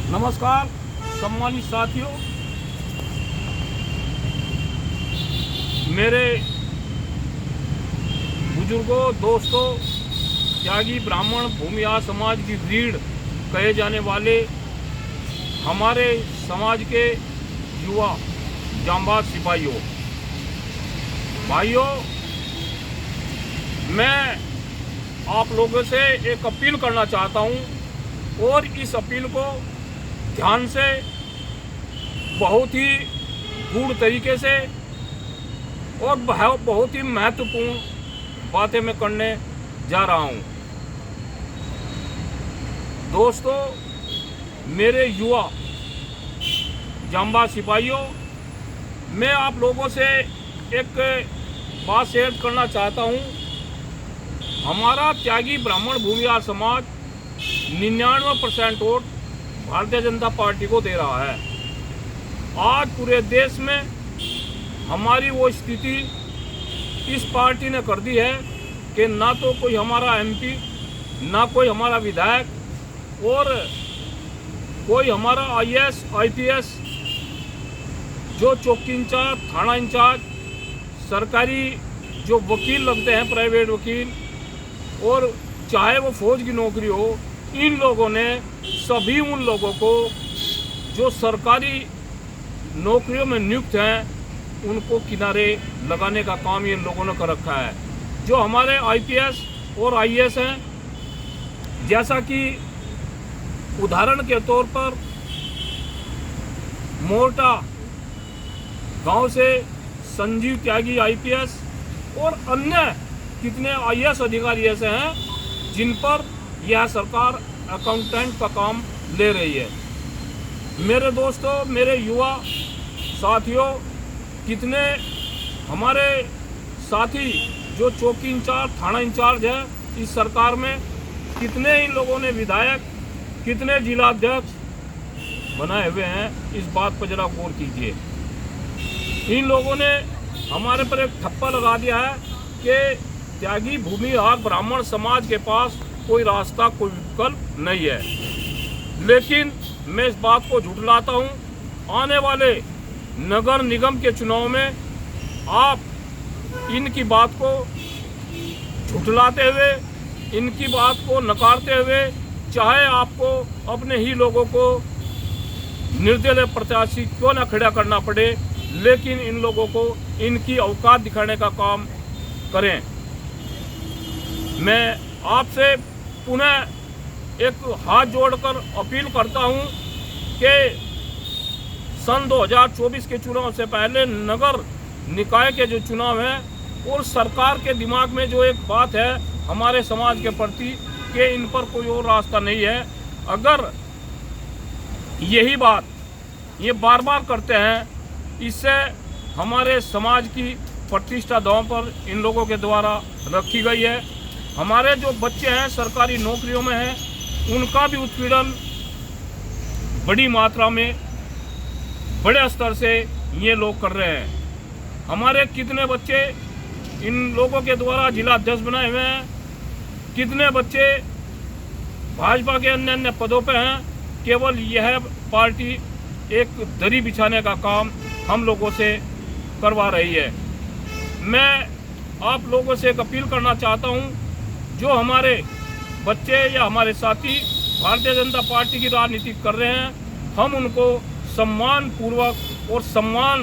नमस्कार सम्मानित साथियों, मेरे बुजुर्गों, दोस्तों, त्यागी ब्राह्मण भूमिहार समाज की रीढ़ कहे जाने वाले हमारे समाज के युवा जांबाज सिपाहियों, भाइयों, मैं आप लोगों से एक अपील करना चाहता हूं और इस अपील को ध्यान से, बहुत ही गूढ़ तरीके से और बहुत ही महत्वपूर्ण बातें मैं करने जा रहा हूं। दोस्तों, मेरे युवा जांबाज सिपाहियों, मैं आप लोगों से एक बात शेयर करना चाहता हूं। हमारा त्यागी ब्राह्मण भूमिहार समाज 99% वोट भारतीय जनता पार्टी को दे रहा है। आज पूरे देश में हमारी वो स्थिति इस पार्टी ने कर दी है कि ना तो कोई हमारा एमपी, ना कोई हमारा विधायक और कोई हमारा आईएएस, आईपीएस, जो चौकी इंचार्ज, थाना इंचार्ज, सरकारी जो वकील लगते हैं, प्राइवेट वकील, और चाहे वो फौज की नौकरी हो, इन लोगों ने सभी उन लोगों को जो सरकारी नौकरियों में नियुक्त हैं उनको किनारे लगाने का काम इन लोगों ने कर रखा है। जो हमारे आईपीएस और आईएएस हैं, जैसा कि उदाहरण के तौर पर मोरटा गांव से संजीव त्यागी आईपीएस और अन्य कितने आईएएस अधिकारी ऐसे हैं जिन पर यह सरकार अकाउंटेंट का काम ले रही है। मेरे दोस्तों, मेरे युवा साथियों, कितने हमारे साथी जो चौकी इंचार्ज, थाना इंचार्ज है इस सरकार में, कितने इन लोगों ने विधायक, कितने जिलाध्यक्ष बनाए हुए हैं, इस बात पर जरा गौर कीजिए। इन लोगों ने हमारे पर एक ठप्पा लगा दिया है कि त्यागी भूमिहार ब्राह्मण समाज के पास कोई रास्ता, कोई विकल्प नहीं है। लेकिन मैं इस बात को झुठलाता हूं। आने वाले नगर निगम के चुनाव में आप इनकी बात को झुठलाते हुए, इनकी बात को नकारते हुए, चाहे आपको अपने ही लोगों को निर्दलीय प्रत्याशी क्यों न खड़ा करना पड़े, लेकिन इन लोगों को इनकी औकात दिखाने का काम करें। मैं आपसे पुनः एक हाथ जोड़कर अपील करता हूं कि सन 2024 के चुनाव से पहले नगर निकाय के जो चुनाव हैं और सरकार के दिमाग में जो एक बात है हमारे समाज के प्रति कि इन पर कोई और रास्ता नहीं है, अगर यही बात ये बार बार करते हैं, इससे हमारे समाज की प्रतिष्ठा दांव पर इन लोगों के द्वारा रखी गई है। हमारे जो बच्चे हैं सरकारी नौकरियों में हैं, उनका भी उत्पीड़न बड़ी मात्रा में, बड़े स्तर से ये लोग कर रहे हैं। हमारे कितने बच्चे इन लोगों के द्वारा जिलाध्यक्ष बनाए हुए हैं, कितने बच्चे भाजपा के अन्य अन्य पदों पे हैं। केवल यह पार्टी एक दरी बिछाने का काम हम लोगों से करवा रही है। मैं आप लोगों से एक अपील करना चाहता हूं, जो हमारे बच्चे या हमारे साथी भारतीय जनता पार्टी की राजनीति कर रहे हैं, हम उनको सम्मान पूर्वक और सम्मान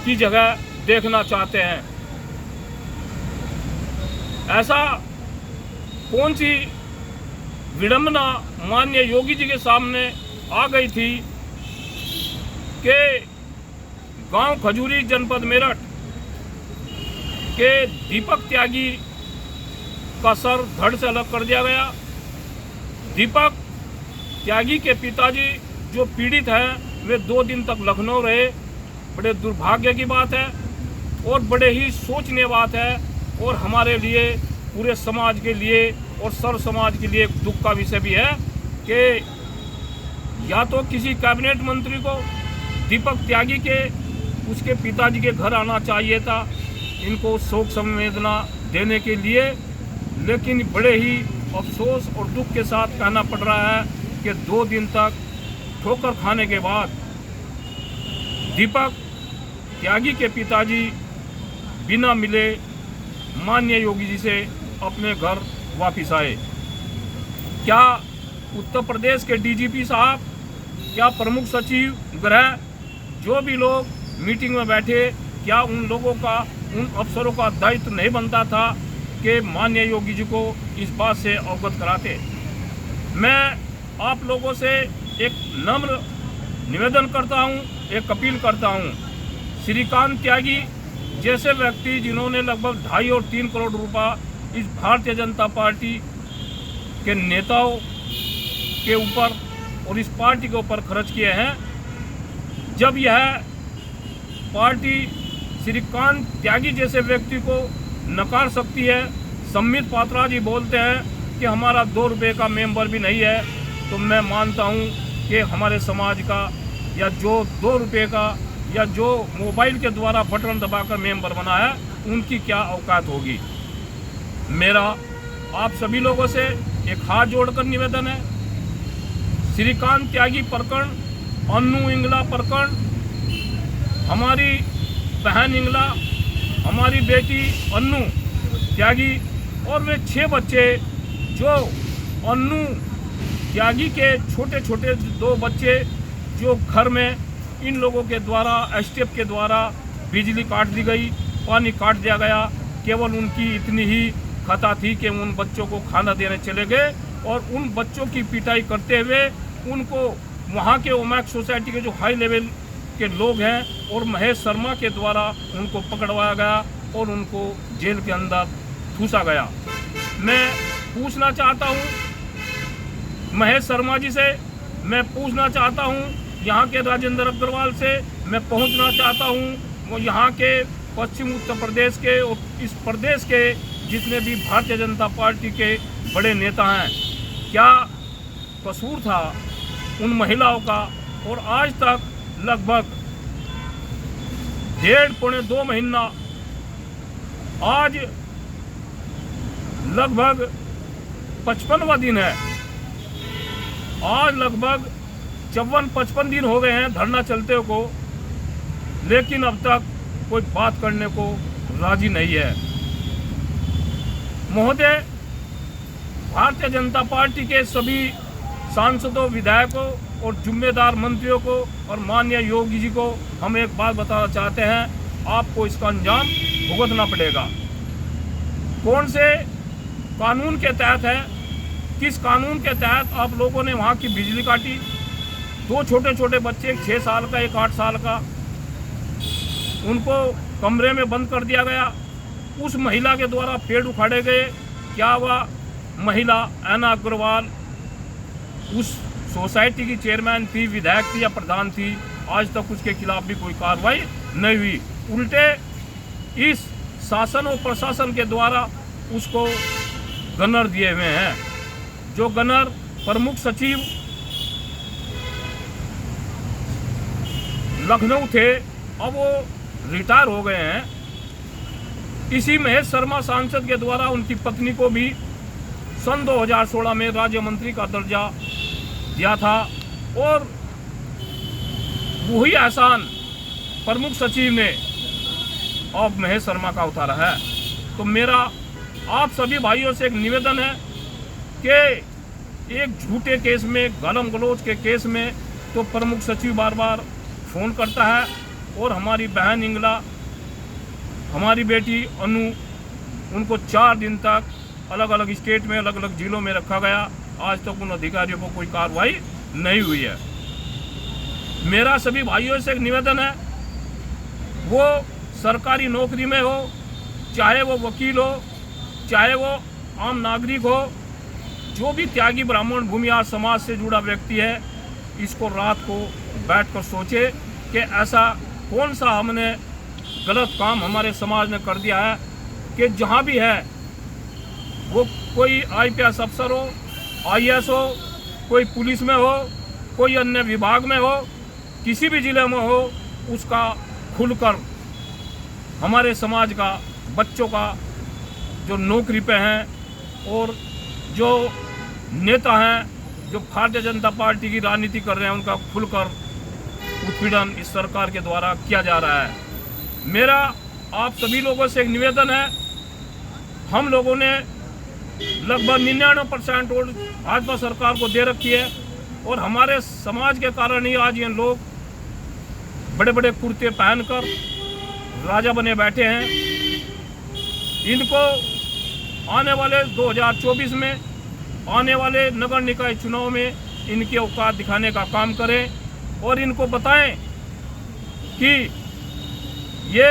की जगह देखना चाहते हैं। ऐसा कौन सी विडंबना माननीय योगी जी के सामने आ गई थी कि गांव खजूरी, जनपद मेरठ के दीपक त्यागी का सर धड़ से अलग कर दिया गया। दीपक त्यागी के पिताजी जो पीड़ित हैं, वे 2 दिन तक लखनऊ रहे। बड़े दुर्भाग्य की बात है और बड़े ही सोचनीय बात है, और हमारे लिए, पूरे समाज के लिए और सर्व समाज के लिए एक दुख का विषय भी है कि या तो किसी कैबिनेट मंत्री को दीपक त्यागी के उसके पिताजी के घर आना चाहिए था इनको शोक संवेदना देने के लिए, लेकिन बड़े ही अफसोस और दुख के साथ कहना पड़ रहा है कि 2 दिन तक ठोकर खाने के बाद दीपक त्यागी के पिताजी बिना मिले माननीय योगी जी से अपने घर वापस आए। क्या उत्तर प्रदेश के डीजीपी साहब, क्या प्रमुख सचिव गृह, जो भी लोग मीटिंग में बैठे, क्या उन लोगों का, उन अफसरों का दायित्व नहीं बनता था कि माननीय योगी जी को इस बात से अवगत कराते? मैं आप लोगों से एक नम्र निवेदन करता हूं, एक अपील करता हूं। श्रीकांत त्यागी जैसे व्यक्ति जिन्होंने लगभग 2.5 और 3 करोड़ रुपया इस भारतीय जनता पार्टी के नेताओं के ऊपर और इस पार्टी के ऊपर खर्च किए हैं, जब यह पार्टी श्रीकांत त्यागी जैसे व्यक्ति को नकार सकती है, सम्मित पात्रा जी बोलते हैं कि हमारा 2 रुपये का मेंबर भी नहीं है, तो मैं मानता हूं कि हमारे समाज का या जो 2 रुपये का या जो मोबाइल के द्वारा बटन दबाकर मेंबर बना है, उनकी क्या औकात होगी। मेरा आप सभी लोगों से एक हाथ जोड़कर निवेदन है, श्रीकांत त्यागी प्रकरण, अन्नू इंगला प्रकरण, हमारी बहन इंगला, हमारी बेटी अन्नू त्यागी और वे 6 बच्चे, जो अन्नू त्यागी के छोटे छोटे 2 बच्चे जो घर में इन लोगों के द्वारा, एसटीएफ के द्वारा बिजली काट दी गई, पानी काट दिया गया। केवल उनकी इतनी ही खता थी कि उन बच्चों को खाना देने चले गए और उन बच्चों की पिटाई करते हुए उनको वहाँ के ओमैक सोसाइटी के जो हाई लेवल के लोग हैं और महेश शर्मा के द्वारा उनको पकड़वाया गया और उनको जेल के अंदर ठूसा गया। मैं पूछना चाहता हूँ महेश शर्मा जी से, मैं पूछना चाहता हूँ यहाँ के राजेंद्र अग्रवाल से, मैं पहुँचना चाहता हूँ वो यहाँ के पश्चिम उत्तर प्रदेश के और इस प्रदेश के जितने भी भारतीय जनता पार्टी के बड़े नेता हैं, क्या कसूर था उन महिलाओं का। और आज तक लगभग 1.5-2 महीना, आज लगभग 55वां दिन है, आज लगभग 54-55 दिन हो गए हैं धरना चलते को, लेकिन अब तक कोई बात करने को राजी नहीं है। महोदय, भारतीय जनता पार्टी के सभी सांसदों, विधायकों और जिम्मेदार मंत्रियों को और माननीय योगी जी को हम एक बात बताना चाहते हैं, आपको इसका अंजाम भुगतना पड़ेगा। कौन से कानून के तहत है, किस कानून के तहत आप लोगों ने वहाँ की बिजली काटी? 2 छोटे छोटे बच्चे, एक 6 साल का, एक 8 साल का, उनको कमरे में बंद कर दिया गया। उस महिला के द्वारा पेड़ उखाड़े गए। क्या वह महिला ऐना अग्रवाल उस सोसाइटी की चेयरमैन थी, विधायक थी या प्रधान थी? आज तक उसके खिलाफ भी कोई कार्रवाई नहीं हुई। उल्टे इस शासन और प्रशासन के द्वारा उसको गनर दिए हुए हैं। जो गनर प्रमुख सचिव लखनऊ थे, अब वो रिटायर हो गए हैं। इसी महेश शर्मा सांसद के द्वारा उनकी पत्नी को भी सन 2016 में राज्य मंत्री का दर्जा दिया था और वही एहसान प्रमुख सचिव ने अब महेश शर्मा का उतारा है। तो मेरा आप सभी भाइयों से एक निवेदन है कि एक झूठे केस में, गालम गलौज के केस में तो प्रमुख सचिव बार बार फ़ोन करता है और हमारी बहन इंगला, हमारी बेटी अनु, उनको 4 दिन तक अलग अलग स्टेट में, अलग अलग जिलों में रखा गया। आज तक उन अधिकारियों को कोई कार्रवाई नहीं हुई है। मेरा सभी भाइयों से एक निवेदन है, वो सरकारी नौकरी में हो, चाहे वो वकील हो, चाहे वो आम नागरिक हो, जो भी त्यागी ब्राह्मण भूमिहार समाज से जुड़ा व्यक्ति है, इसको रात को बैठकर सोचे कि ऐसा कौन सा हमने गलत काम हमारे समाज ने कर दिया है कि जहाँ भी है वो कोई IPS अफसर हो, IAS हो, कोई पुलिस में हो, कोई अन्य विभाग में हो, किसी भी जिले में हो, उसका खुलकर हमारे समाज का, बच्चों का जो नौकरी पे हैं और जो नेता हैं जो भारतीय जनता पार्टी की राजनीति कर रहे हैं उनका खुलकर उत्पीड़न इस सरकार के द्वारा किया जा रहा है। मेरा आप सभी लोगों से एक निवेदन है, हम लोगों ने लगभग 99% वोट भाजपा सरकार को दे रखी है और हमारे समाज के कारण ही आज ये लोग बड़े बड़े कुर्ते पहनकर राजा बने बैठे हैं। इनको आने वाले 2024 में आने वाले नगर निकाय चुनाव में इनकी औकात दिखाने का काम करें और इनको बताएं कि ये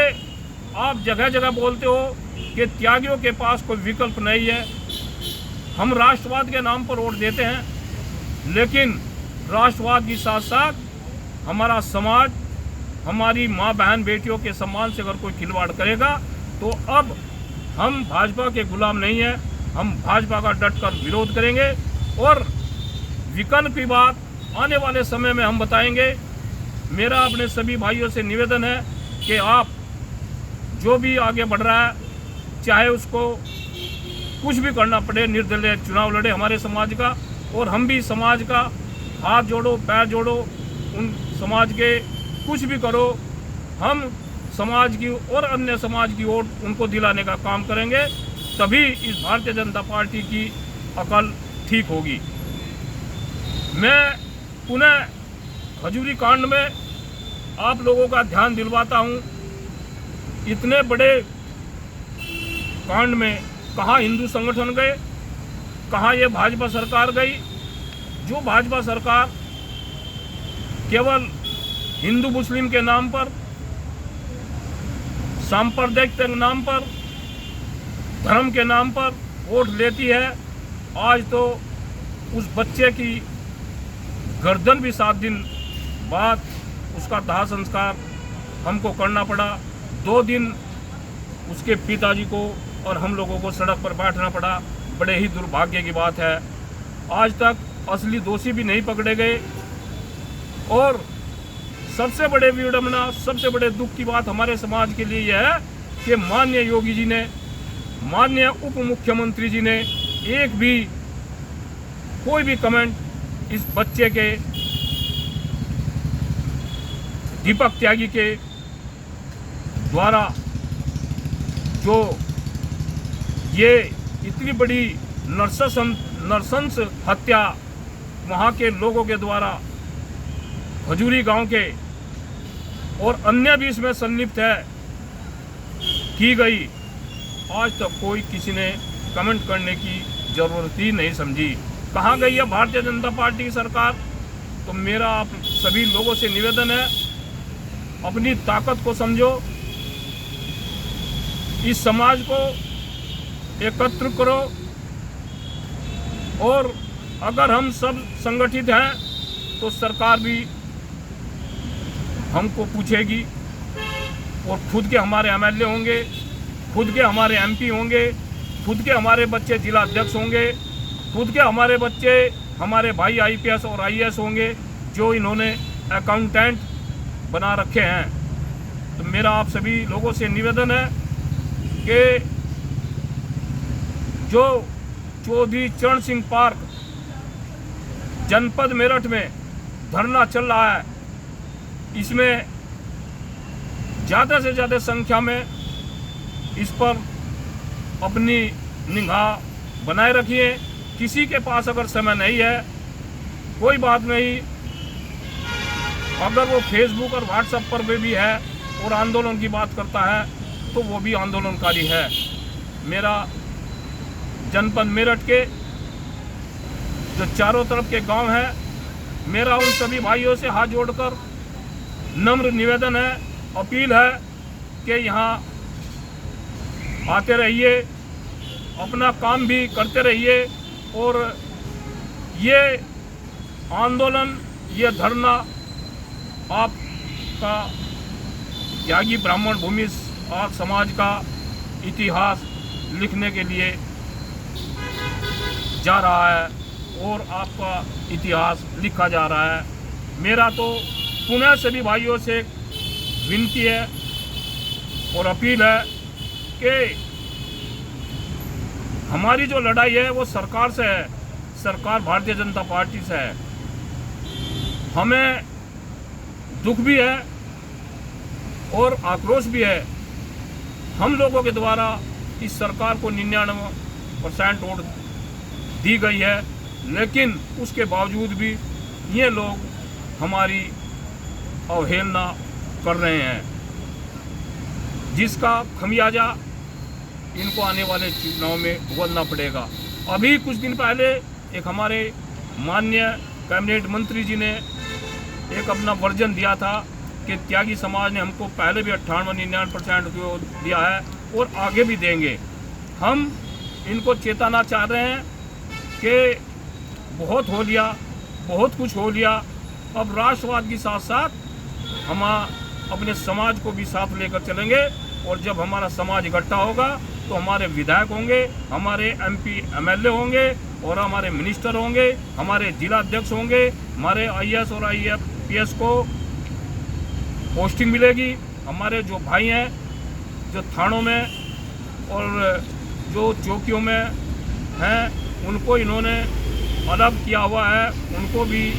आप जगह जगह बोलते हो कि त्यागियों के पास कोई विकल्प नहीं है। हम राष्ट्रवाद के नाम पर वोट देते हैं, लेकिन राष्ट्रवाद के साथ साथ हमारा समाज, हमारी माँ बहन बेटियों के सम्मान से अगर कोई खिलवाड़ करेगा तो अब हम भाजपा के गुलाम नहीं हैं, हम भाजपा का डटकर विरोध करेंगे और विकल्प की बात आने वाले समय में हम बताएंगे। मेरा अपने सभी भाइयों से निवेदन है कि आप जो भी आगे बढ़ रहा है, चाहे उसको कुछ भी करना पड़े, निर्दलीय चुनाव लड़े हमारे समाज का, और हम भी समाज का हाथ जोड़ो पैर जोड़ो, उन समाज के कुछ भी करो, हम समाज की और अन्य समाज की वोट उनको दिलाने का काम करेंगे, तभी इस भारतीय जनता पार्टी की अकल ठीक होगी। मैं पुनः खजूरी कांड में आप लोगों का ध्यान दिलवाता हूं। इतने बड़े कांड में कहाँ हिंदू संगठन गए, कहाँ ये भाजपा सरकार गई। जो भाजपा सरकार केवल हिंदू मुस्लिम के नाम पर, सांप्रदायिकता के नाम पर, धर्म के नाम पर वोट लेती है, आज तो उस बच्चे की गर्दन भी 7 दिन बाद उसका दाह संस्कार हमको करना पड़ा। 2 दिन उसके पिताजी को और हम लोगों को सड़क पर बैठना पड़ा। बड़े ही दुर्भाग्य की बात है, आज तक असली दोषी भी नहीं पकड़े गए। और सबसे बड़े विडंबना, सबसे बड़े दुख की बात हमारे समाज के लिए यह है कि माननीय योगी जी ने, माननीय उप मुख्यमंत्री जी ने एक भी कोई भी कमेंट इस बच्चे के, दीपक त्यागी के द्वारा जो ये इतनी बड़ी नरसंस हत्या वहाँ के लोगों के द्वारा, खजूरी गांव के और अन्य भी इसमें संलिप्त है, की गई, आज तक कोई किसी ने कमेंट करने की जरूरत ही नहीं समझी। कहाँ गई है भारतीय जनता पार्टी की सरकार? तो मेरा आप सभी लोगों से निवेदन है, अपनी ताकत को समझो, इस समाज को एकत्र करो, और अगर हम सब संगठित हैं तो सरकार भी हमको पूछेगी, और खुद के हमारे एमएलए होंगे, खुद के हमारे एमपी होंगे, खुद के हमारे बच्चे जिला अध्यक्ष होंगे, खुद के हमारे बच्चे, हमारे भाई आईपीएस और आईएएस होंगे जो इन्होंने अकाउंटेंट बना रखे हैं। तो मेरा आप सभी लोगों से निवेदन है कि जो चौधरी चरण सिंह पार्क जनपद मेरठ में धरना चल रहा है, इसमें ज़्यादा से ज़्यादा संख्या में इस पर अपनी निगाह बनाए रखिए। किसी के पास अगर समय नहीं है, कोई बात नहीं, अगर वो फेसबुक और व्हाट्सएप पर भी है और आंदोलन की बात करता है तो वो भी आंदोलनकारी है। मेरा जनपद मेरठ के जो चारों तरफ के गांव हैं, मेरा उन सभी भाइयों से हाथ जोड़कर नम्र निवेदन है, अपील है कि यहाँ आते रहिए, अपना काम भी करते रहिए, और ये आंदोलन, ये धरना आपका त्यागी ब्राह्मण भूमि समाज का इतिहास लिखने के लिए जा रहा है और आपका इतिहास लिखा जा रहा है। मेरा तो पुनः सभी भाइयों से विनती है और अपील है कि हमारी जो लड़ाई है वो सरकार से है। सरकार भारतीय जनता पार्टी से है। हमें दुख भी है और आक्रोश भी है। हम लोगों के द्वारा इस सरकार को 99% वोट दी गई है, लेकिन उसके बावजूद भी ये लोग हमारी अवहेलना कर रहे हैं, जिसका खमियाजा इनको आने वाले चुनाव में भुगतना पड़ेगा। अभी कुछ दिन पहले एक हमारे माननीय कैबिनेट मंत्री जी ने एक अपना वर्जन दिया था कि त्यागी समाज ने हमको पहले भी 98-99% दिया है और आगे भी देंगे। हम इनको चेताना चाह रहे हैं कि बहुत हो लिया, बहुत कुछ हो लिया, अब राष्ट्रवाद के साथ साथ हम अपने समाज को भी साथ लेकर चलेंगे। और जब हमारा समाज इकट्ठा होगा तो हमारे विधायक होंगे, हमारे MP MLA होंगे और हमारे मिनिस्टर होंगे, हमारे जिला अध्यक्ष होंगे, हमारे IAS और IPS को पोस्टिंग मिलेगी। हमारे जो भाई हैं जो थानों में और जो चौकियों में हैं उनको इन्होंने अलग किया हुआ है, उनको भी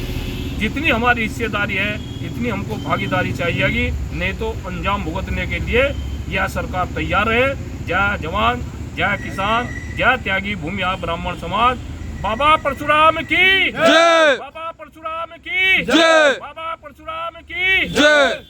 जितनी हमारी हिस्सेदारी है इतनी हमको भागीदारी चाहिएगी, नहीं तो अंजाम भुगतने के लिए यह सरकार तैयार है। जय जवान, जय किसान, जय त्यागी भूमिहार ब्राह्मण समाज। बाबा परशुराम की जय, बाबा परशुराम की जय, बाबा परशुराम की जय।